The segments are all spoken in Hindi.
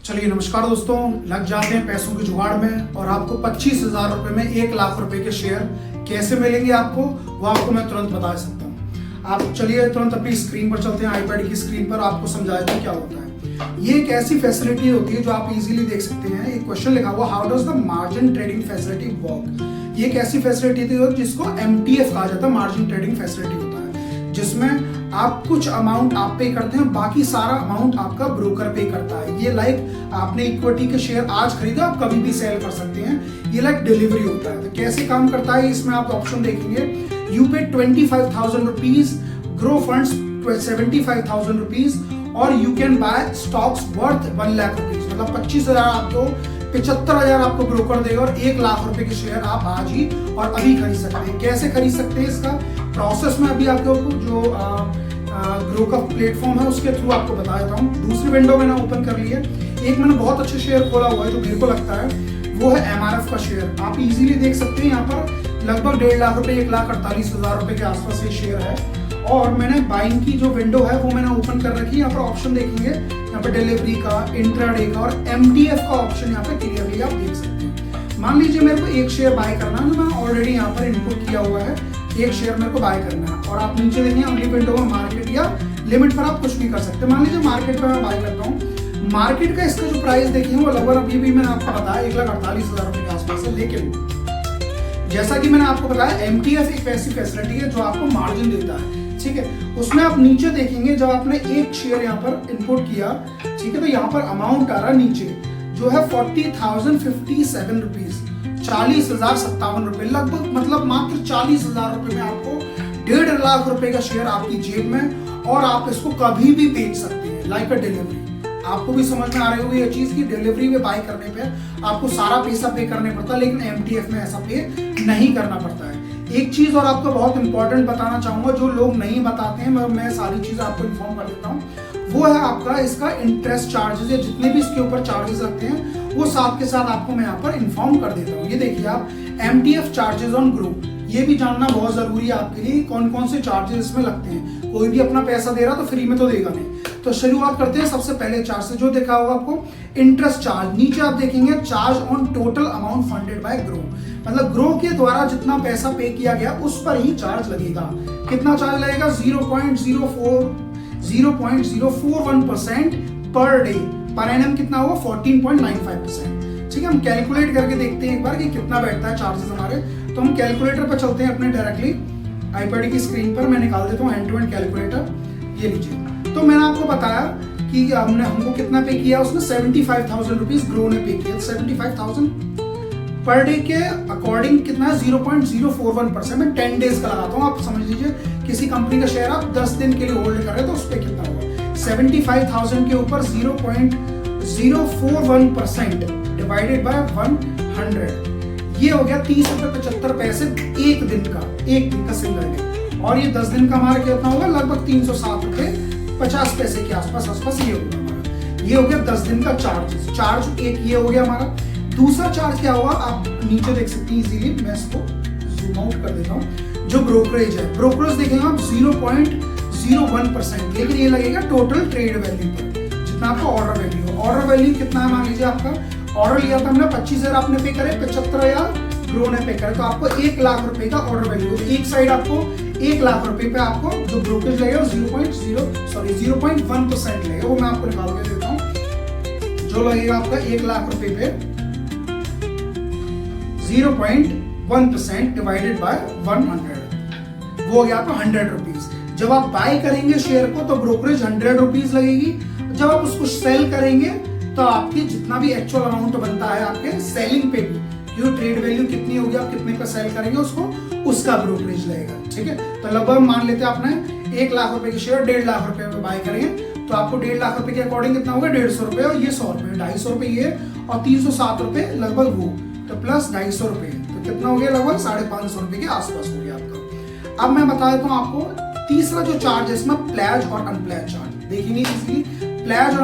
चलिए नमस्कार दोस्तों, लग जाते हैं पैसों के जुगाड़ में और आपको 25,000 रुपए में 1 लाख रुपए के शेयर कैसे मिलेंगे आपको, वो आपको मैं तुरंत बता सकता हूँ। आप चलिए तुरंत अपनी स्क्रीन पर चलते हैं, आईपैड की स्क्रीन पर आपको समझाते हैं क्या होता है। ये एक ऐसी फैसिलिटी होती है जो आप इजीली देख सकते हैं। एक क्वेश्चन लिखा हुआ, how does the margin trading facility work. ये एक ऐसी फैसिलिटी थी जिसको MTF कहा जाता है, मार्जिन ट्रेडिंग फैसिलिटी होता है, जिसमें आप कुछ अमाउंट आप पे करते हैं, बाकी सारा अमाउंट आपका ब्रोकर पे करता है। ये लाइक आपने इक्विटी के शेयर आज खरीदा, आप कभी भी सेल कर सकते हैं। ये लाइक डिलीवरी होता है। तो कैसे काम करता है, इसमें आप ऑप्शन देखेंगे, यू पे 25,000 रुपीज, ग्रो फंड्स 75,000 रुपीज और you can buy stocks worth 1 lakh rupees. मतलब 25,000 आपको 75,000 आपको ब्रोकर देगा और 1 लाख रुपए के शेयर आप आज ही और अभी खरीद सकते हैं। कैसे खरीद सकते हैं, इसका प्रोसेस में अभी आपको जो ग्रो का प्लेटफॉर्म है उसके थ्रू आपको बता देता हूँ। दूसरी विंडो मैंने ओपन कर ली है। एक मैंने बहुत अच्छे शेयर खोला हुआ है जो मेरे को लगता है वो है MRF का शेयर। आप इजीली देख सकते हैं, यहाँ पर लगभग 1.5 लाख रुपए, 1,48,000 रुपए के आसपास ये शेयर है। और मैंने बाइंग की जो विंडो है वो मैंने ओपन कर रखी है। यहाँ पर ऑप्शन देखेंगे, यहाँ पर डिलीवरी का, इंट्राडे का और MTF का ऑप्शन यहाँ पे क्लियरली आप देख सकते हैं। मान लीजिए मेरे को एक शेयर बाय करना है, तो मैं ऑलरेडी यहाँ पर इनपुट किया हुआ है, एक शेयर मेरे को बाय करना है। और आप नीचे देखिए अगली विंडो में मार्केट या लिमिट पर आप कुछ भी कर सकते हैं। मान लीजिए मार्केट पर मैं बाय करता हूँ, मार्केट का इसका जो प्राइस देखिए वो लगभग अभी भी मैंने आपको बताया 1,48,000 रुपए के आसपास है। लेकिन जैसा कि मैंने आपको बताया, MTF एक ऐसी फैसिलिटी है जो आपको मार्जिन देता है, ठीक है। उसमें आप नीचे देखेंगे, जब आपने एक शेयर यहाँ पर इनपुट किया, ठीक है, तो यहाँ पर अमाउंट आ रहा नीचे जो है 40,057 रुपीज, 40,057 रुपए लगभग। मतलब मात्र 40,000 रुपए में आपको 1.5 लाख रुपए का शेयर आपकी जेब में, और आप इसको कभी भी बेच सकते हैं लाइक अ डिलीवरी। आपको भी समझ में आ रही होगी ये चीज की डिलीवरी में बाय करने पे आपको सारा पैसा पे करने पड़ता है, लेकिन MTF में ऐसा पे नहीं करना पड़ता है। एक चीज और आपको बहुत इंपॉर्टेंट बताना चाहूंगा, जो लोग नहीं बताते हैं, मैं सारी चीजें आपको इन्फॉर्म कर देता हूँ। वो है आपका इसका इंटरेस्ट चार्जेस, या जितने भी इसके ऊपर चार्जेस लगते हैं वो साथ के साथ आपको मैं यहाँ पर इन्फॉर्म कर देता हूँ। ये देखिए आप, MTF चार्जेस ऑन ग्रो, ये भी जानना बहुत जरूरी है आपके लिए, कौन कौन से चार्जेस इसमें लगते हैं। कोई भी अपना पैसा दे रहा तो फ्री में तो देगा नहीं। तो शुरुआत करते हैं सबसे पहले चार्ज से, जो देखा होगा आपको इंटरेस्ट चार्ज। नीचे आप देखेंगे charge on total amount funded by grow, मतलब ग्रो के द्वारा जितना पैसा पे किया गया उस पर ही चार्ज लगेगा। कितना चार्ज लगेगा, 0.041% पर डे। पर एनम कितना होगा, 14.95%। ठीक है, हम कैलकुलेट करके देखते हैं एक बार कि कितना बैठता है चार्जेस हमारे। तो हम कैलकुलेटर पर चलते हैं अपने डायरेक्टली आईपैड की स्क्रीन पर। मैं निकाल देता हूँ एंड टू एंड कैलकुलेटर, ये लीजिए। तो मैंने आपको बताया कि हमको कितना पे किया, उसने 75,000 रुपीज ग्रो ने पे किया। 75,000 पर डे के अकॉर्डिंग कितना है, 0.041%। मैं 10 डेज का लगाता हूँ। आप समझ लीजिए किसी कंपनी का शेयर आप 10 दिन के लिए होल्ड कर रहे हैं तो उस पर कितना होगा, 75,000 के ऊपर 0.041% डिवाइडेड बाय 100, ये हो गया 30.75 रुपए एक दिन का सिंगल डे। और ये 10 दिन का हमारा कितना होगा, लगभग 307.50 रुपए के आसपास ये होगा हमारा। ये हो गया 10 दिन का चार्ज एक ये हो गया हमारा। दूसरा चार्ज क्या होगा, आप नीचे देख सकते हैं इजीली, मैं इसको जूम आउट कर देता हूँ। जो ब्रोकरेज है, ब्रोकरेज देखेंगे आप 0.01%, लेकिन ये लगेगा टोटल ट्रेड वैल्यू पर, जितना आपका ऑर्डर वैल्यू। ऑर्डर वैल्यू कितना है, मान लीजिए आपका ऑर्डर लिया था हमने 25,000 आपने पे करे, 75,000 ग्रो ने पे करे, तो आपको 1 लाख रुपए का ऑर्डर वैल्यू। एक साइड आपको 1 लाख रुपए पे आपको जो ब्रोकरेज लगेगा 0.1% लगेगा, वो मैं आपको निकाल के देता हूँ। जो लगेगा आपका 1 लाख रुपए पे 0.1% डिवाइडेड बाय 100, वो हो गया आपका 100 रुपीज। जब आप बाय करेंगे शेयर को तो ब्रोकरेज 100 रुपीज लगेगी। जब आप उसको सेल करेंगे तो आपकी जितना भी एक्चुअल अमाउंट बनता है आपके सेलिंग पे भी, जो ट्रेड वैल्यू कितनी होगी, आप कितने का सेल करेंगे उसको, उसका ब्रोकरेज लगेगा। ठीक है, तो लगभग मान लेते हैं आपने 1 लाख रुपए की शेयर 1.5 लाख रुपए में बाय करेंगे, तो आपको 1.5 लाख रुपए के अकॉर्डिंग कितना होगा, 150 रुपए, और ये 100 रुपए, 250 रुपए ये, और 307 रुपए लगभग वो, तो प्लस 250 रुपए, तो कितना हो गया, लगभग 550 रुपए के आसपास हो गया आपका। अब मैं बता देता हूँ आपको तीसरा जो चार्ज है इसमें, प्लेज और अनप्लेज चार्ज। देखेंगे इजीली, प्लेज और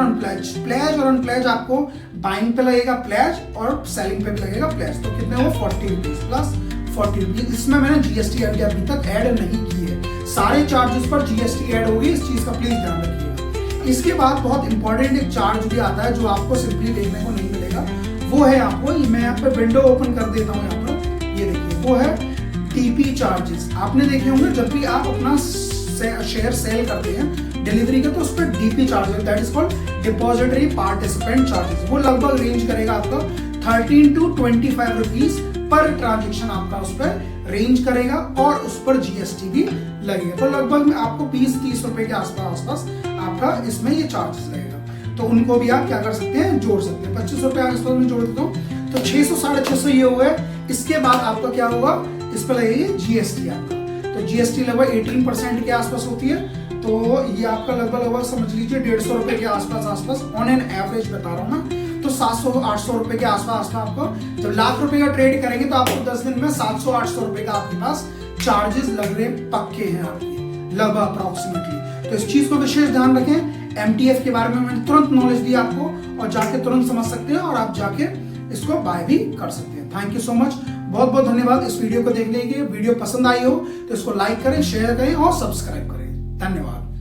अनप्लेज आपको बाइंग पे लगेगा प्लेज और सेलिंग पे भी लगेगा प्लेज। तो कितने हो, 40 रुपीज प्लस 40 रुपीज। इसमें मैंने GST अभी तक ऐड नहीं की है, सारे चार्जेस पर GST ऐड होगी, इस चीज का प्लीज ध्यान रखिएगा। इसके बाद बहुत इंपॉर्टेंट एक चार्ट भी आता है जो आपको सिंपली देखने को नहीं मिलेगा, वो है आपको, मैं यहाँ पे विंडो ओपन कर देता हूँ यहाँ पर, ये देखिए वो है टीपी चार्जेस। आपने देखे होंगे जब भी आप अपना शेयर सेल करते हैं डिलीवरी का, तो उस पर DP charges, that is called depository participant charges, वो लगभग रेंज करेगा आपका 13 to 25 रुपीज पर ट्रांजेक्शन आपका उस पर रेंज करेगा, और उस पर जीएसटी भी लगेगा। तो लगभग आपको 20-30 रुपए के आसपास आपका इसमें ये चार्जेस लगेगा। तो उनको भी आप क्या कर सकते हैं, जोड़ सकते हैं। 25 रुपए आसपास में जोड़ देता हूँ तो 600-650 ये हुआ है। इसके बाद आपका क्या होगा, इस पर लगेगी जीएसटी आपका। तो जीएसटी लगभग 18% के आसपास होती है। तो ये आपका लगभग समझ लीजिए 150 रुपए के आसपास ऑन एन एवरेज बता रहा हूँ ना, तो 700-800 रुपए के आसपास आपको, जब लाख रुपए का ट्रेड करेंगे तो आपको 10 दिन में 700-800 रुपए का आपके पास चार्जेस लग रहे पक्के हैं आपके, लगभग अप्रोक्सीमेटली। तो इस चीज को विशेष ध्यान रखें। एमटीएफ के बारे में मैंने तुरंत नॉलेज दी आपको, और जाके तुरंत समझ सकते हैं, और आप जाके इसको बाय भी कर सकते हैं। थैंक यू सो मच, बहुत बहुत धन्यवाद इस वीडियो को देखने के लिए। वीडियो पसंद आई हो तो इसको लाइक करें, शेयर करें और सब्सक्राइब करें। धन्यवाद।